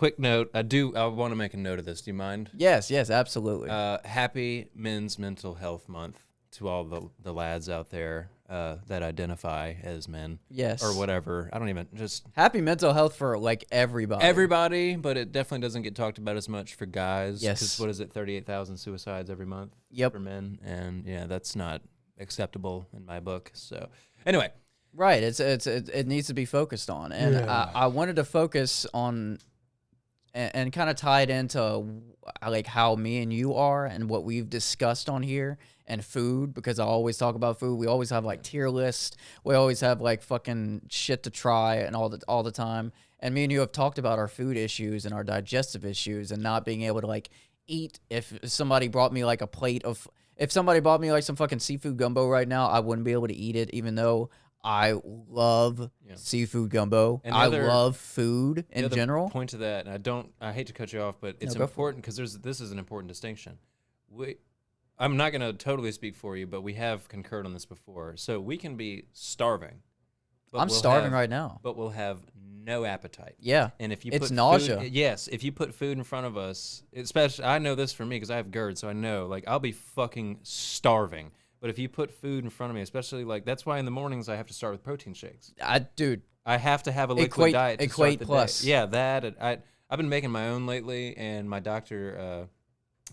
quick note. I want to make a note of this. Do you mind? Yes, absolutely. Happy Men's Mental Health Month to all the lads out there that identify as men. Yes. Or whatever. I don't even just Happy mental health for like everybody. everybody, but it definitely doesn't get talked about as much for guys. Yes. Because what is it? 38,000 suicides every month. Yep. For men, and yeah, that's not acceptable in my book. So anyway. Right. It needs to be focused on, and I wanted to focus on and kind of tie it into like how me and you are and what we've discussed on here and food, because I always talk about food. We always have like tier lists. We always have like fucking shit to try and all the time. And me and you have talked about our food issues and our digestive issues and not being able to like eat. If somebody brought me like if somebody bought me like some fucking seafood gumbo right now, I wouldn't be able to eat it, even though I love seafood gumbo. I love food in general. Point to that, and I hate to cut you off, but it's important because this is an important distinction. I'm not going to totally speak for you, but we have concurred on this before. So we can be starving. I'm starving right now. But we'll have no appetite. Yeah. And if you put nausea. Yes, if you put food in front of us, especially, I know this for me because I have GERD, so I know, like, I'll be fucking starving. But if you put food in front of me, especially like that's why in the mornings I have to start with protein shakes. I have to have a liquid diet. Equate plus. Day. Yeah, that I've been making my own lately, and my doctor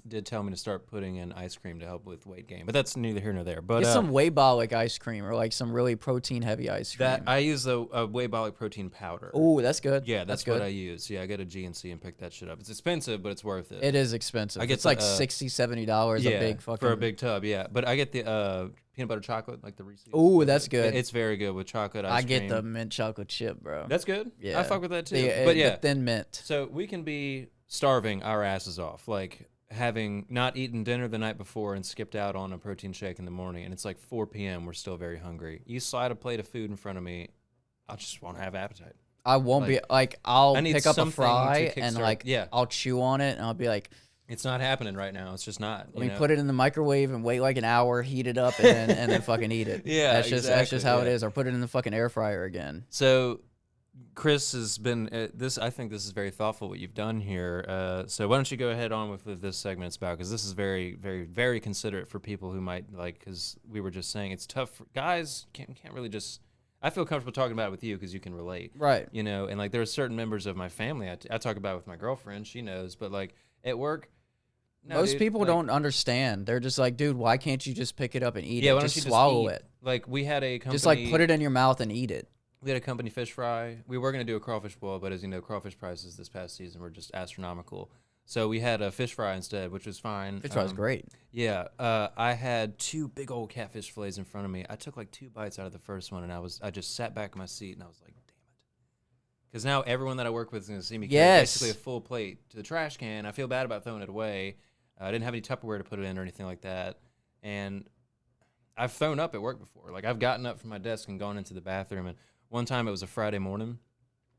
did tell me to start putting in ice cream to help with weight gain. But that's neither here nor there. But get some Waybolic ice cream or like some really protein heavy ice cream. That I use a Waybolic protein powder. Oh, that's good. Yeah, that's what I use. Yeah, I go to GNC and pick that shit up. It's expensive, but it's worth it. It is expensive. It's like $60, $70 a big fucking for a big tub. Yeah, but I get the peanut butter chocolate, like the Reese's. Oh, that's good. It's very good with chocolate ice cream. I get the mint chocolate chip, bro. That's good. Yeah, I fuck with that too. The thin mint. So we can be starving our asses off, like having not eaten dinner the night before and skipped out on a protein shake in the morning, and it's like 4 p.m. We're still very hungry. You slide a plate of food in front of me, I just won't have appetite. I won't be like I'll pick up a fry and like I'll chew on it and I'll be like, it's not happening right now. It's just not. Let me put it in the microwave and wait like an hour, heat it up, and then fucking eat it. Yeah, that's just how it is. Or put it in the fucking air fryer again. So Chris has been I think this is very thoughtful what you've done here. So why don't you go ahead on with this segment it's about, because this is very, very, very considerate for people who might like, because we were just saying it's tough for guys can't really just. I feel comfortable talking about it with you because you can relate, right? You know, and like there are certain members of my family I talk about it with my girlfriend. She knows, but like at work. No, most people don't understand. They're just like, dude, why can't you just pick it up and eat it? Why don't just you swallow just it. Like we had a company. Just like put it in your mouth and eat it. We had a company fish fry. We were going to do a crawfish boil, but as you know, crawfish prices this past season were just astronomical. So we had a fish fry instead, which was fine. Fish fry was great. Yeah. I had 2 big old catfish fillets in front of me. I took like 2 bites out of the first one, and I just sat back in my seat, and I was like, damn it. Because now everyone that I work with is going to see me carry basically a full plate to the trash can. I feel bad about throwing it away. I didn't have any Tupperware to put it in or anything like that. And I've thrown up at work before. Like, I've gotten up from my desk and gone into the bathroom. And one time it was a Friday morning,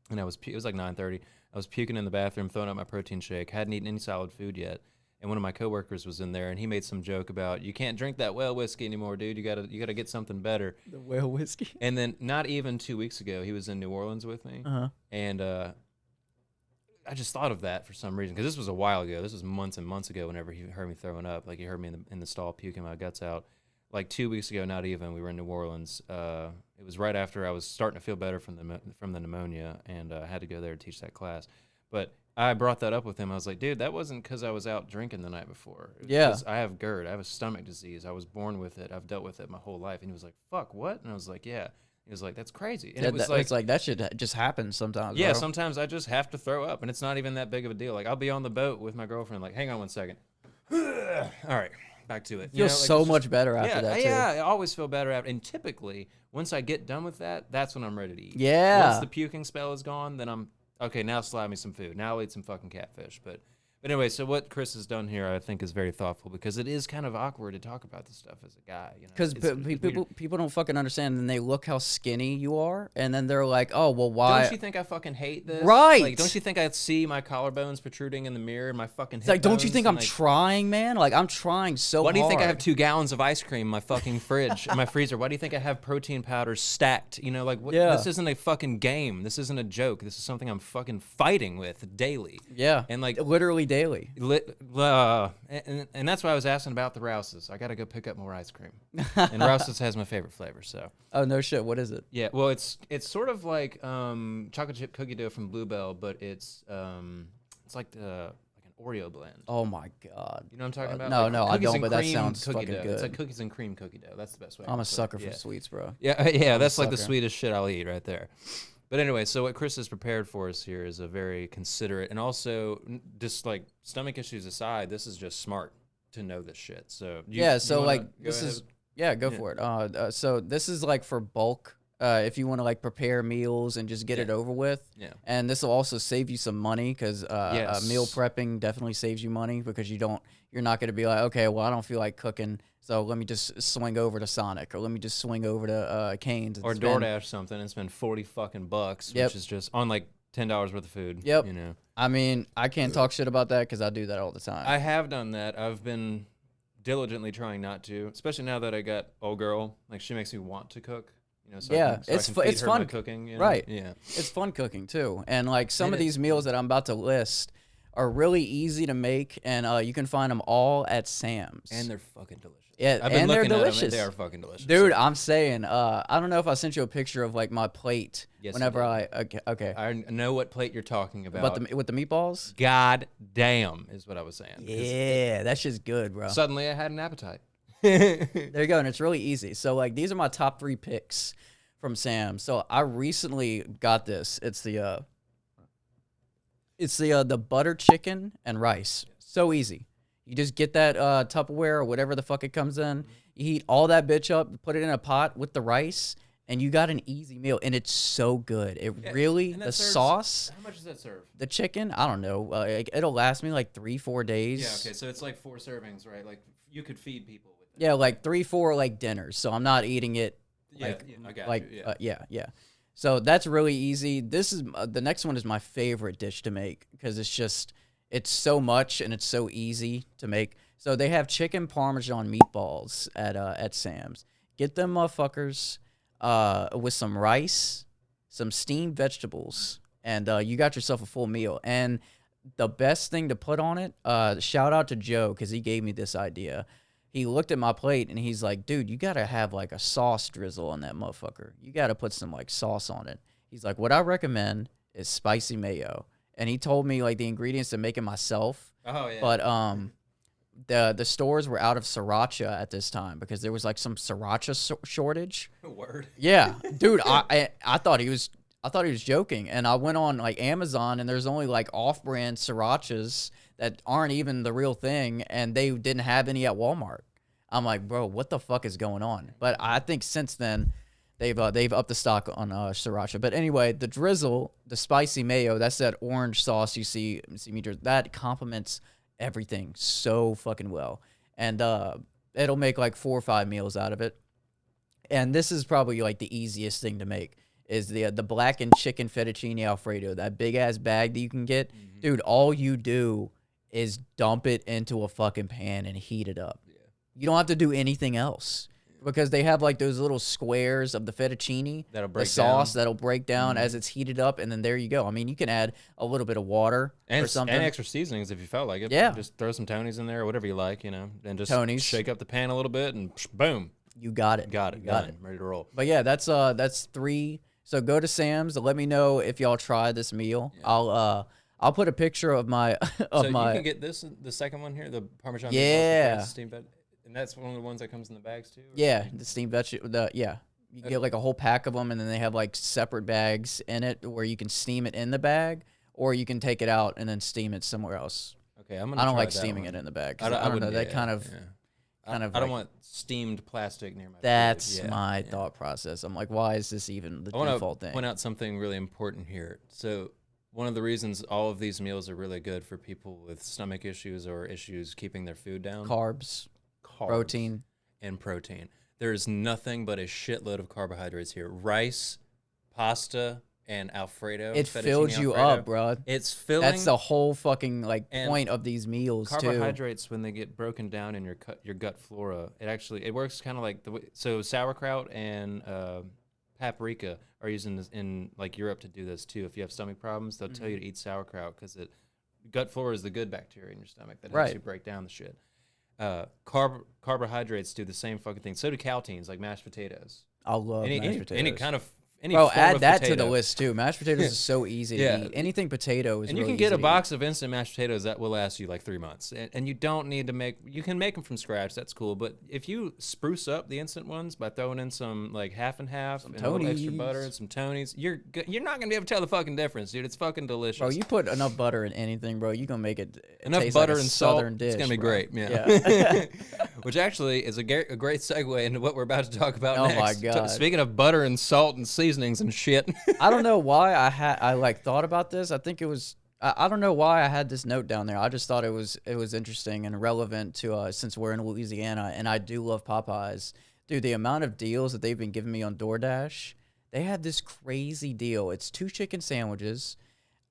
and it was like 9:30. I was puking in the bathroom, throwing up my protein shake. Hadn't eaten any solid food yet. And one of my coworkers was in there, and he made some joke about, you can't drink that whale whiskey anymore, dude. You gotta get something better. The whale whiskey? And then not even 2 weeks ago, he was in New Orleans with me. And I just thought of that for some reason, because this was a while ago. This was months and months ago whenever he heard me throwing up. Like, he heard me in the stall puking my guts out. Like 2 weeks ago, not even, we were in New Orleans. It was right after I was starting to feel better from the pneumonia, and I had to go there to teach that class. But I brought that up with him. I was like, dude, that wasn't because I was out drinking the night before. Because I have GERD. I have a stomach disease. I was born with it. I've dealt with it my whole life. And he was like, fuck, what? And I was like, yeah. He was like, that's crazy. And it's like that should just happen sometimes. Yeah, bro. Sometimes I just have to throw up, and it's not even that big of a deal. Like, I'll be on the boat with my girlfriend, like, hang on 1 second. All right, back to it. Feels so much better after that, too. Yeah, I always feel better after. And typically, once I get done with that, that's when I'm ready to eat. Yeah. Once the puking spell is gone, then I'm, okay, now slide me some food. Now I'll eat some fucking catfish. But But anyway, so what Chris has done here, I think, is very thoughtful because it is kind of awkward to talk about this stuff as a guy. Because people don't fucking understand, and they look how skinny you are, and then they're like, "Oh, well, why?" Don't you think I fucking hate this? Right? Like, don't you think I see my collarbones protruding in the mirror and my fucking? It's like, don't you think I'm like, trying, man? Like, I'm trying so hard. Why do you think I have 2 gallons of ice cream in my fucking fridge, in my freezer? Why do you think I have protein powders stacked? Like, what, this isn't a fucking game. This isn't a joke. This is something I'm fucking fighting with daily. Yeah, and like literally daily. And that's why I was asking about the Rouses. I got to go pick up more ice cream. And Rouses has my favorite flavor, so. Oh, no shit. What is it? Yeah, well, it's sort of like chocolate chip cookie dough from Bluebell, but it's like an Oreo blend. Oh my god. You know what I'm talking about? No, like no, I don't, but that sounds fucking dough. good. It's like cookies and cream cookie dough. That's the best way. I'm a sucker for sweets, bro. Yeah, that's like the sweetest shit I'll eat right there. But anyway, so what Chris has prepared for us here is a very considerate, and also just like stomach issues aside, this is just smart to know this shit. So go for it. So this is like for bulk. If you want to like prepare meals and just get it over with. Yeah. And this will also save you some money because meal prepping definitely saves you money because you're not going to be like, okay, well, I don't feel like cooking, so let me just swing over to Sonic or let me just swing over to Cane's or DoorDash something and spend 40 fucking bucks, which is just on like $10 worth of food. Yep. I mean, I can't talk shit about that because I do that all the time. I have done that. I've been diligently trying not to, especially now that I got old girl. Like, she makes me want to cook. It's fun cooking, right? Yeah, it's fun cooking too. And like some of these meals that I'm about to list are really easy to make, and you can find them all at Sam's. And they're fucking delicious. Yeah, and they're delicious. They are fucking delicious, dude. I'm saying, I don't know if I sent you a picture of like my plate. Yes, whenever okay. I know what plate you're talking about. With the meatballs. God damn is what I was saying. Yeah, that shit's good, bro. Suddenly I had an appetite. There you go, and it's really easy. So like these are my top 3 picks from Sam's. So I recently got this. It's the butter chicken and rice. So easy. You just get that Tupperware or whatever the fuck it comes in. You heat all that bitch up, put it in a pot with the rice, and you got an easy meal. And it's so good. The sauce. How much does that serve? The chicken, I don't know. It'll last me like 3-4 days. Yeah. Okay. So it's like 4 servings, right? Like you could feed people with that. Yeah, like 3-4 like dinners. So I'm not eating it. I got you. Yeah. So that's really easy. This is the next one is my favorite dish to make because it's so much and it's so easy to make. So they have chicken parmesan meatballs at Sam's. Get them motherfuckers with some rice, some steamed vegetables, and you got yourself a full meal. And the best thing to put on it, shout out to Joe because he gave me this idea. He looked at my plate and he's like, dude, you got to have like a sauce drizzle on that motherfucker. You got to put some like sauce on it. He's like, what I recommend is spicy mayo. And he told me like the ingredients to make it myself. Oh, yeah. But the stores were out of sriracha at this time because there was like some sriracha shortage. Word. Yeah. Dude, I thought he was joking. And I went on like Amazon and there's only like off-brand srirachas that aren't even the real thing, and they didn't have any at Walmart. I'm like, bro, what the fuck is going on? But I think since then, they've upped the stock on sriracha. But anyway, the drizzle, the spicy mayo, that's that orange sauce you see me that complements everything so fucking well, and it'll make like 4 or 5 meals out of it. And this is probably like the easiest thing to make is the blackened chicken fettuccine Alfredo, that big ass bag that you can get, dude. All you do is dump it into a fucking pan and heat it up. Yeah. You don't have to do anything else because they have like those little squares of the fettuccine, that'll break down as it's heated up, and then there you go. I mean, you can add a little bit of water or something. And extra seasonings if you felt like it. Yeah. Just throw some Tony's in there or whatever you like, and just Tony's. Shake up the pan a little bit and boom. You got it. Got it. Ready to roll. But yeah, that's 3. So go to Sam's. Let me know if y'all try this meal. Yeah. I'll put a picture of my you can get the second one here, the Parmesan. Yeah. Steamed veg, and that's one of the ones that comes in the bags too. Yeah, the steamed vegetable. You get like a whole pack of them, and then they have like separate bags in it where you can steam it in the bag, or you can take it out and then steam it somewhere else. Okay, I don't like steaming it in the bag. I don't know. That kind of. I don't want steamed plastic near my food. That's my thought process. I'm like, why is this even the default thing? I want to point out something really important here. So One of the reasons all of these meals are really good for people with stomach issues or issues keeping their food down. Carbs, protein. And protein. There's nothing but a shitload of carbohydrates here. Rice, pasta, and Alfredo. It fills you up, bro. It's filling. That's the whole fucking point of these meals. Carbohydrates, when they get broken down in your gut flora, it works kind of like the way. So sauerkraut and paprika are used in like Europe to do this too. If you have stomach problems, they'll tell you to eat sauerkraut because gut flora is the good bacteria in your stomach that helps you break down the shit. Carbohydrates do the same fucking thing. So do caltines, like mashed potatoes. I love mashed potatoes. Any kind of add that to the list too. Mashed potatoes is so easy to eat. Anything potato is and really you can get a box easy. of instant mashed potatoes that will last you like 3 months. And you don't need to you can make them from scratch. That's cool. But if you spruce up the instant ones by throwing in some like half and half and a little extra butter and some Tonys, you're not gonna be able to tell the fucking difference, dude. It's fucking delicious. Bro, you put enough butter in anything, bro, you're gonna make it enough taste butter like a and southern salt. dish, It's gonna be great. Yeah. Which actually is a great segue into what we're about to talk about next. Oh my god! Speaking of butter and salt and seasonings and shit. I don't know why I thought about this. I think it was I don't know why I had this note down there. I just thought it was interesting and relevant to since we're in Louisiana and I do love Popeyes. Dude, the amount of deals that they've been giving me on DoorDash, they had this crazy deal. It's 2 chicken sandwiches,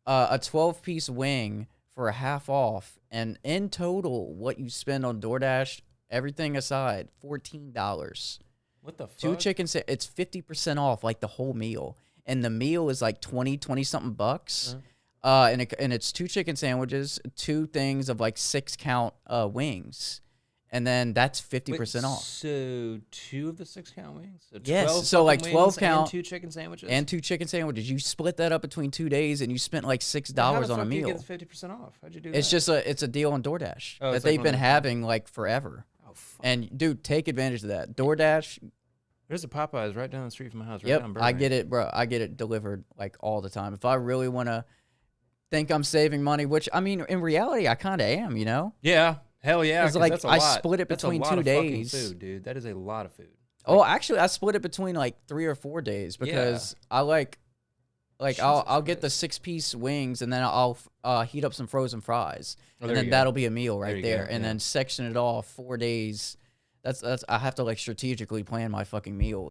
a 12-piece wing for a half off, and in total, what you spend on DoorDash, everything aside, $14. What the fuck? 2 chicken it's 50% off, like the whole meal. And the meal is like 20 something bucks. And it's 2 chicken sandwiches, 2 things of like 6-count wings. And then that's 50% off. So 2 of the 6-count wings? So yes. So like 12 count. And 2 chicken sandwiches? And 2 chicken sandwiches. You split that up between 2 days and you spent like $6 on a meal. How the fuck do you get 50% off? How'd you do that? It's just it's a deal on DoorDash that they've been having like forever. Oh, fuck. And dude, take advantage of that. DoorDash. There's a Popeyes right down the street from my house. Right Yep, down I get it, bro. I get it delivered like all the time. If I really want to think I'm saving money, which I mean, in reality, I kind of am, you know? Yeah, hell yeah. It's like that's a I lot. split it between that's a lot 2 of days. fucking food, dude. That is a lot of food. Oh, actually, I split it between like 3 or 4 days because I like I'll get the 6-piece wings and then I'll heat up some frozen fries and then that'll be a meal right there. And then section it off 4 days. That's I have to like strategically plan my fucking meal.